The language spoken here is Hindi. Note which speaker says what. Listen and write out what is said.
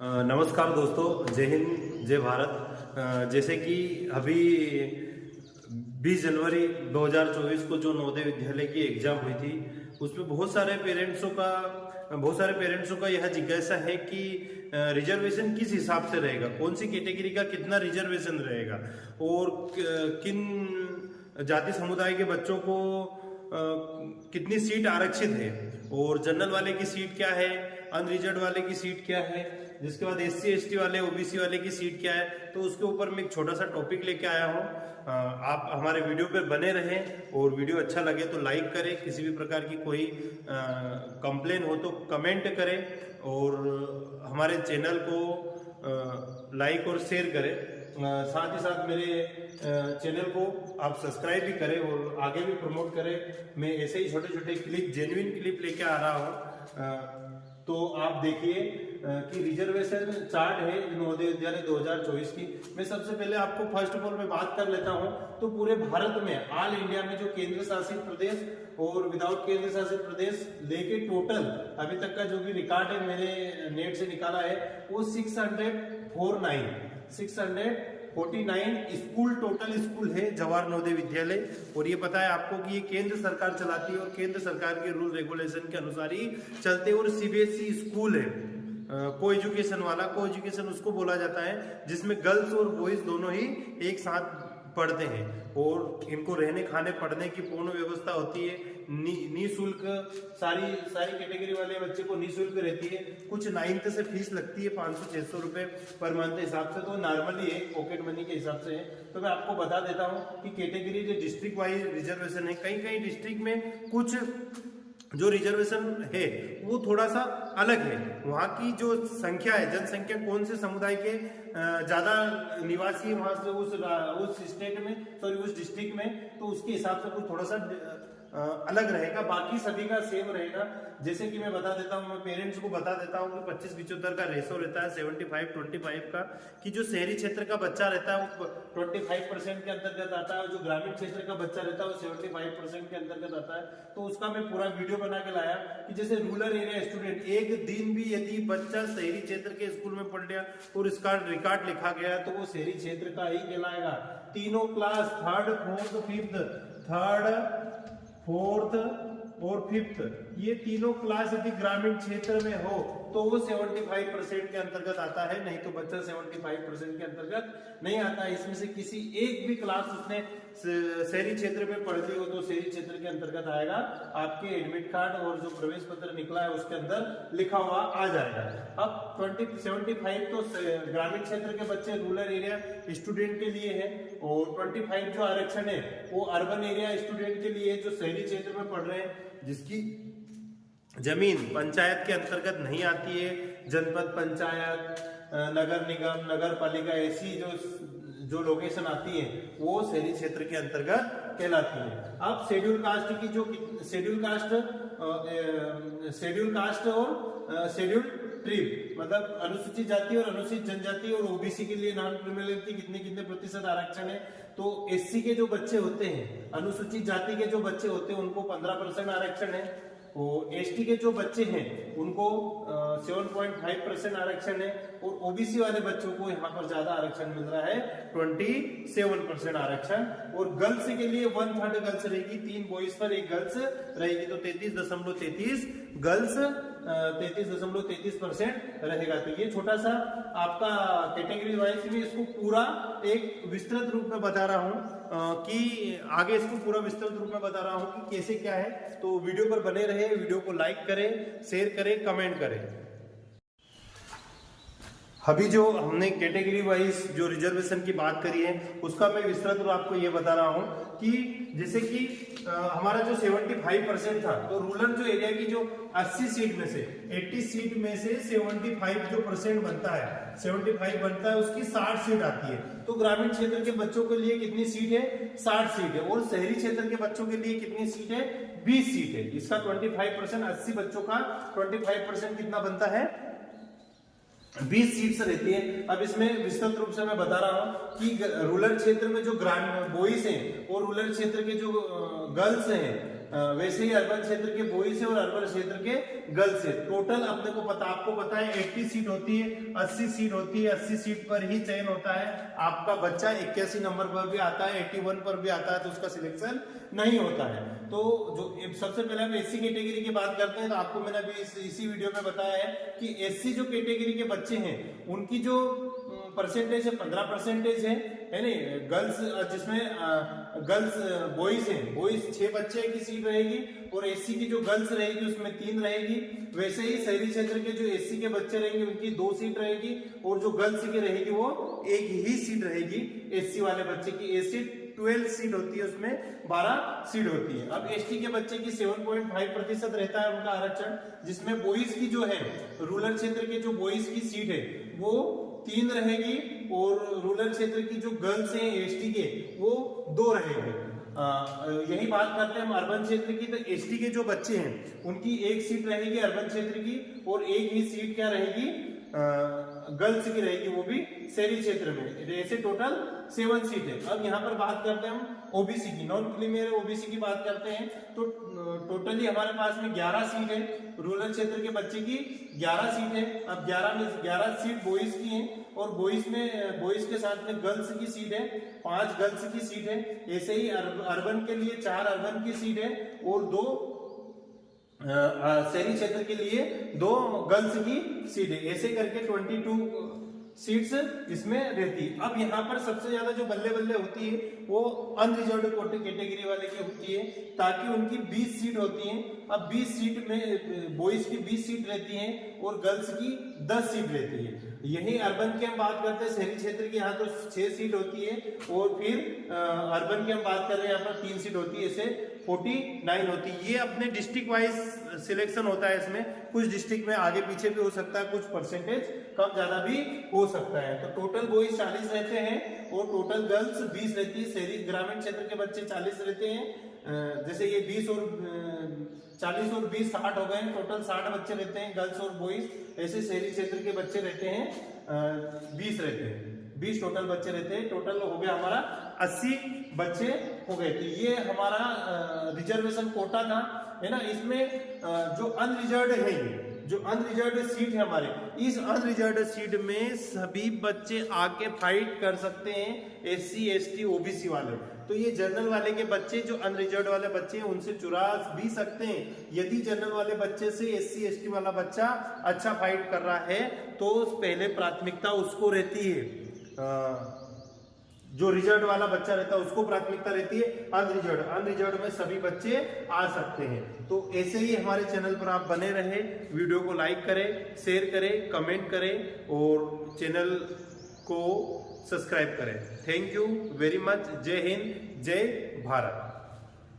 Speaker 1: नमस्कार दोस्तों, जय हिंद, जय भारत। जैसे कि अभी 20 जनवरी 2024 को जो नवोदय विद्यालय की एग्जाम हुई थी, उसमें बहुत सारे पेरेंट्सों का यह जिज्ञासा है कि रिजर्वेशन किस हिसाब से रहेगा, कौन सी कैटेगरी का कितना रिजर्वेशन रहेगा और किन जाति समुदाय के बच्चों को कितनी सीट आरक्षित है और जनरल वाले की सीट क्या है, अनरिजर्व वाले की सीट क्या है, जिसके बाद SC ST वाले OBC वाले की सीट क्या है। तो उसके ऊपर मैं एक छोटा सा टॉपिक लेके आया हूँ। आप हमारे वीडियो पे बने रहें और वीडियो अच्छा लगे तो लाइक करें, किसी भी प्रकार की कोई कंप्लेन हो तो कमेंट करें और हमारे चैनल को लाइक और शेयर करें। साथ ही साथ मेरे चैनल को आप सब्सक्राइब भी करें और आगे भी प्रमोट करें। मैं ऐसे ही छोटे छोटे क्लिप, जेन्युइन क्लिप लेके आ रहा हूँ। तो आप देखिए कि रिजर्वेशन चार्ट है नवोदय विद्यालय 2024 की। मैं सबसे पहले आपको फर्स्ट ऑफ ऑल मैं बात कर लेता हूं तो पूरे भारत में, ऑल इंडिया में जो केंद्र शासित प्रदेश और विदाउट केंद्र शासित प्रदेश लेके टोटल अभी तक का जो भी रिकॉर्ड है मैंने नेट से निकाला है वो 649 स्कूल, टोटल स्कूल है जवाहर नवोदय विद्यालय। और ये पता है आपको कि ये केंद्र सरकार चलाती है और केंद्र सरकार के रूल रेगुलेशन के अनुसार ही चलते हैं। और CBSE स्कूल है, को एजुकेशन वाला, को एजुकेशन उसको बोला जाता है जिसमें गर्ल्स और बॉयज दोनों ही एक साथ पढ़ते हैं और इनको रहने खाने पढ़ने की पूर्ण व्यवस्था होती है। निःशुल्क सारी कैटेगरी वाले बच्चे को निःशुल्क रहती है। कुछ 9th से फीस लगती है 500-600 रुपए पर मंथ हिसाब से, तो नॉर्मली है, पॉकेट मनी के हिसाब से है। तो मैं आपको बता देता हूँ कि कैटेगरी जो डिस्ट्रिक्ट वाइज रिजर्वेशन है, कई कई डिस्ट्रिक्ट में कुछ जो रिजर्वेशन है वो थोड़ा सा अलग है। वहाँ की जो संख्या है, जनसंख्या कौन से समुदाय के ज्यादा निवासी है वहां से उस स्टेट में, सॉरी उस डिस्ट्रिक्ट में, तो उसके हिसाब से कुछ थोड़ा सा अलग रहेगा, बाकी सभी का सेम रहेगा। जैसे कि मैं बता देता हूँ, मैं पेरेंट्स को बता देता हूँ कि 25-75 का रेशो रहता है 75-25 का, कि जो शहरी क्षेत्र का बच्चा रहता है वो 25% के अंतर्गत आता है, जो ग्रामीण क्षेत्र का बच्चा रहता है वो 75% के अंतर्गत आता है। तो उसका मैं पूरा वीडियो बना के लाया कि जैसे रूरल एरिया स्टूडेंट, एक दिन भी यदि बच्चा शहरी क्षेत्र के स्कूल में पढ़ लिया और इसका रिकॉर्ड लिखा गया तो वो शहरी क्षेत्र का ही कहलाएगा। तीनों क्लास, थर्ड, फोर्थ और फिफ्थ, ये तीनों क्लास यदि ग्रामीण क्षेत्र में हो तो वो 75% के अंतर्गत आता है, नहीं तो बच्चा 75% के अंतर्गत नहीं आता है। इसमें से किसी एक भी क्लास उसने शहरी क्षेत्र में पढ़ ली हो तो शहरी क्षेत्र के अंतर्गत आएगा। आपके एडमिट कार्ड और जो प्रवेश पत्र निकला है उसके अंदर लिखा हुआ आ जाएगा। अब 75 तो ग्रामीण क्षेत्र के बच्चे, रूरल एरिया स्टूडेंट के लिए है, और 25 जो आरक्षण है वो अर्बन एरिया स्टूडेंट के लिए, जो शहरी क्षेत्र में पढ़ रहे हैं, जिसकी जमीन पंचायत के अंतर्गत नहीं आती है, जनपद पंचायत, नगर निगम, नगर पालिका, ऐसी जो लोकेशन आती है वो शहरी क्षेत्र के अंतर्गत कहलाती है। अब शेड्यूल कास्ट की जो शेड्यूल कास्ट और शेड्यूल ट्रिब, मतलब अनुसूचित जाति और अनुसूचित जनजाति और OBC के लिए नॉन क्रिमिनलिटी कितने प्रतिशत आरक्षण है। तो SC के जो बच्चे होते हैं, अनुसूचित जाति के जो बच्चे होते हैं उनको 15% आरक्षण है, और ST के जो बच्चे हैं उनको 7.5% आरक्षण है, और OBC वाले बच्चों को यहाँ पर ज्यादा आरक्षण मिल रहा है, 27% आरक्षण। और गर्ल्स के लिए 1/3 गर्ल्स रहेगी, 3 बॉयज पर 1 गर्ल्स रहेगी, तो 33.33 गर्ल्स, 33.33% रहेगा। तो ये छोटा सा आपका कैटेगरी वाइज में इसको पूरा एक विस्तृत रूप में बता रहा हूँ कि आगे इसको पूरा विस्तृत रूप में बता रहा हूँ कि कैसे क्या है। तो वीडियो पर बने रहे, वीडियो को लाइक करें, शेयर करें, कमेंट करें। अभी जो हमने कैटेगरी वाइज जो रिजर्वेशन की बात करी है उसका मैं विस्तृत रूप आपको ये बता रहा हूँ कि जैसे कि हमारा जो 75% था, तो रूरल जो एरिया की जो 80 सीट में से 80 सीट में से 75 जो परसेंट बनता है, 75 बनता है, उसकी 60 सीट आती है। तो ग्रामीण क्षेत्र के बच्चों के लिए कितनी सीट है? 60 सीट है। और शहरी क्षेत्र के बच्चों के लिए कितनी सीट है? 20 सीट है। इसका 25%, 80 बच्चों का 25% कितना बनता है? 20 सीट्स रहती है। अब इसमें विस्तृत रूप से मैं बता रहा हूँ कि रूरल क्षेत्र में जो बॉयज हैं और रूरल क्षेत्र के जो गर्ल्स हैं वैसे ही अर्बन क्षेत्र के बॉयज है और अर्बन क्षेत्र के गर्ल्स है। टोटल अपने को आपको पता है 80 सीट होती है, 80 सीट होती है, 80 सीट पर ही चयन होता है। आपका बच्चा 81 नंबर पर भी आता है, 81 पर भी आता है तो उसका सिलेक्शन नहीं होता है। तो जो सबसे पहले हम एससी कैटेगरी की बात करते हैं, तो आपको मैंने अभी इसी वीडियो में बताया है कि एससी जो कैटेगरी के बच्चे हैं उनकी जो परसेंटेज है 15% है नहीं। गर्ल्स जिसमें गर्ल्स बॉयज हैं, बॉयज 6 बच्चे की सीट रहेगी और एससी की जो गर्ल्स रहेगी उसमें 3 रहेगी। वैसे ही शहरी क्षेत्र के जो एससी के बच्चे रहेंगे उनकी 2 सीट रहेगी और जो गर्ल्स की रहेगी वो 1 ही सीट रहेगी एससी वाले बच्चे की। एससी 12 सीट होती है, उसमें 12 सीट होती है। अब एसटी के बच्चे की 7.5% रहता है उनका आरक्षण, जिसमें बॉयज की जो है रूरल क्षेत्र के जो बॉयज की सीट है वो 3 रहेगी और रूरल क्षेत्र की जो गर्ल्स हैं एसटी के वो 2 रहेगी। यही बात करते हैं हम अर्बन क्षेत्र की, तो एसटी के जो बच्चे हैं उनकी 1 सीट रहेगी अर्बन क्षेत्र की और 1 ही सीट क्या रहेगी गर्ल्स की रहेगी, वो भी शहरी क्षेत्र में। ऐसे टोटल 7 सीट है। अब यहाँ पर बात करते हैं हम ओबीसी की, नॉन क्रीमियर ओबीसी की बात करते हैं। तो टोटली हमारे पास में 11 सीट है, रूरल क्षेत्र के बच्चे की 11 सीट है। अब 11 में 11 सीट बॉयज की है और बॉयज के साथ में गर्ल्स की सीट है, 5 गर्ल्स की सीट है। ऐसे ही अर्बन के लिए 4 अर्बन की सीट है और 2 शहरी क्षेत्र के लिए 2 गर्ल्स की सीट है। ऐसे करके 22 सीट्स इसमें रहती है। अब यहाँ पर सबसे ज्यादा जो बल्ले बल्ले होती है वो अनरिजर्व्ड कैटेगरी वाले की होती है, ताकि उनकी 20 सीट होती है। अब 20 सीट में बॉयज की 20 सीट रहती है और गर्ल्स की 10 सीट रहती है। यही अर्बन की हम बात करते हैं, शहरी क्षेत्र की यहाँ तो 6 सीट होती है और फिर अर्बन की हम बात कर रहे हैं यहाँ पर 3 सीट होती है, ऐसे 49 होती है। ये अपने डिस्ट्रिक्ट वाइज सिलेक्शन होता है। इसमें कुछ डिस्ट्रिक्ट में आगे पीछे भी हो सकता है, कुछ परसेंटेज कम ज्यादा भी हो सकता है। तो टोटल बॉयज 40 रहते हैं और टोटल गर्ल्स 20 रहती है। शहरी ग्रामीण क्षेत्र के बच्चे 40 रहते हैं। जैसे ये 20 और 40 और 20 60 हो गए, टोटल 60 बच्चे रहते हैं गर्ल्स और बॉयज। ऐसे शहरी क्षेत्र के बच्चे रहते हैं 20 रहते हैं, 20 टोटल बच्चे रहते हैं। टोटल हो गया हमारा 80 बच्चे हो गए। तो ये हमारा रिजर्वेशन कोटा था, है ना। इसमें जो अनरिजर्व्ड है, जो अनरिजर्व्ड सीट है हमारे, इस अनरिजर्व्ड सीट में सभी बच्चे आके फाइट कर सकते हैं, एससी एसटी ओबीसी वाले। तो ये जनरल वाले के बच्चे जो अनरिजर्व्ड वाले बच्चे हैं उनसे चुरा भी सकते हैं। यदि जनरल वाले बच्चे से एससी एसटी वाला बच्चा अच्छा फाइट कर रहा है तो पहले प्राथमिकता उसको रहती है। जो रिजर्व वाला बच्चा रहता है उसको प्राथमिकता रहती है। अनरिजर्व में सभी बच्चे आ सकते हैं। तो ऐसे ही हमारे चैनल पर आप बने रहे, वीडियो को लाइक करें, शेयर करें, कमेंट करें और चैनल को सब्सक्राइब करें। Thank you very much. जय हिंद, जय भारत।